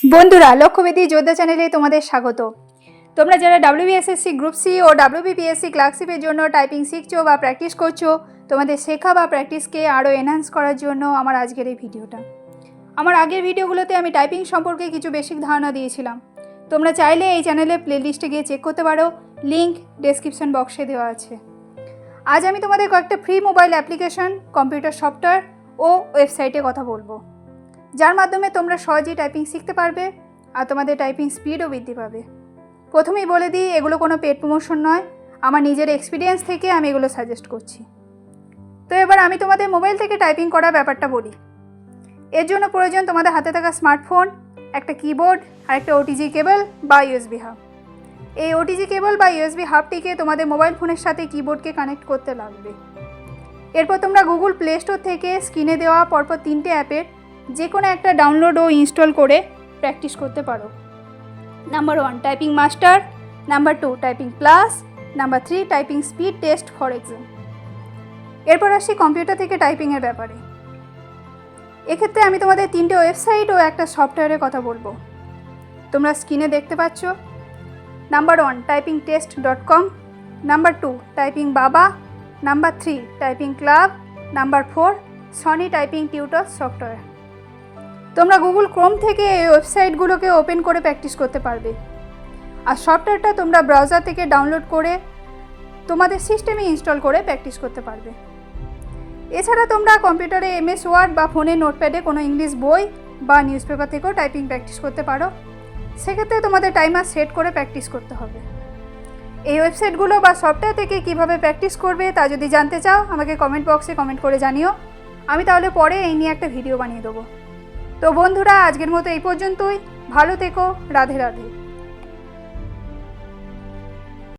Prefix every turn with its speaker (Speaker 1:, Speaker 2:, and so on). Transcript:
Speaker 1: বন্ধুরা, লক্ষ্যভেদী যোদ্ধা চ্যানেলে তোমাদের স্বাগত। তোমরা যারা WBSSC গ্রুপ সি ও WBPSC ক্লার্কশিপের জন্য টাইপিং শিখছো বা প্র্যাকটিস করছো, তোমাদের শেখা বা প্র্যাকটিসকে আরও এনহ্যান্স করার জন্য আমার আজকের এই ভিডিওটা। আমার আগের ভিডিওগুলোতে আমি টাইপিং সম্পর্কে কিছু বেসিক ধারণা দিয়েছিলাম। তোমরা চাইলে এই চ্যানেলে প্লেলিস্টে গিয়ে চেক করতে পারো, লিঙ্ক ডেসক্রিপশন বক্সে দেওয়া আছে। আজ আমি তোমাদের কয়েকটা free mobile application, computer software ও ওয়েবসাইটে কথা বলবো, যার মাধ্যমে তোমরা সহজেই টাইপিং শিখতে পারবে আর তোমাদের টাইপিং স্পিডও বৃদ্ধি পাবে। প্রথমেই বলে দিই, এগুলো কোনো পেড প্রমোশন নয়, আমার নিজের এক্সপিরিয়েন্স থেকে আমি এগুলো সাজেস্ট করছি। তো এবার আমি তোমাদের মোবাইল থেকে টাইপিং করার ব্যাপারটা বলি। এর জন্য প্রয়োজন তোমাদের হাতে থাকা স্মার্টফোন, একটা কিবোর্ড আর একটা ওটিজি কেবল বা ইউএসবি হাব। এই ওটিজি কেবল বা ইউএসবি হাবটিকে তোমাদের মোবাইল ফোনের সাথে কিবোর্ডকে কানেক্ট করতে লাগবে। এরপর তোমরা গুগল প্লে স্টোর থেকে স্ক্রিনে দেওয়া পরপর 3টে অ্যাপের যে কোনো একটা ডাউনলোড ও ইনস্টল করে প্র্যাকটিস করতে পারো। Number 1 typing master, number 2 typing plus, number 3 typing speed test for exam. এরপর আসি কম্পিউটার থেকে টাইপিংয়ের ব্যাপারে। এক্ষেত্রে আমি তোমাদের 3টে ওয়েবসাইট ও একটা সফটওয়্যারের কথা বলবো। তোমরা স্ক্রিনে দেখতে পাচ্ছ। নাম্বার 1 typingtest.com, নাম্বার 2 টাইপিং বাবা, number 3 typing club, number 4 Sony typing tutor software. তোমরা গুগল ক্রোম থেকে এই ওয়েবসাইটগুলোকে ওপেন করে প্র্যাকটিস করতে পারবে, আর সফটওয়্যারটা তোমরা ব্রাউজার থেকে ডাউনলোড করে তোমাদের সিস্টেমে ইনস্টল করে প্র্যাকটিস করতে পারবে। এছাড়া তোমরা কম্পিউটারে MS ওয়ার্ড বা ফোনে নোটপ্যাডে কোনো ইংলিশ বই বা নিউজ পেপার থেকেও টাইপিং প্র্যাকটিস করতে পারো। সেক্ষেত্রে তোমাদের টাইমার সেট করে প্র্যাকটিস করতে হবে। এই ওয়েবসাইটগুলো বা সফটওয়্যার থেকে কীভাবে প্র্যাকটিস করবে তা যদি জানতে চাও, আমাকে কমেন্ট বক্সে কমেন্ট করে জানিও। আমি তাহলে পরে এই নিয়ে একটা ভিডিও বানিয়ে দেবো। তো বন্ধুরা, আজকের মতো এই পর্যন্তই। ভালো থেকো। রাধে রাধে।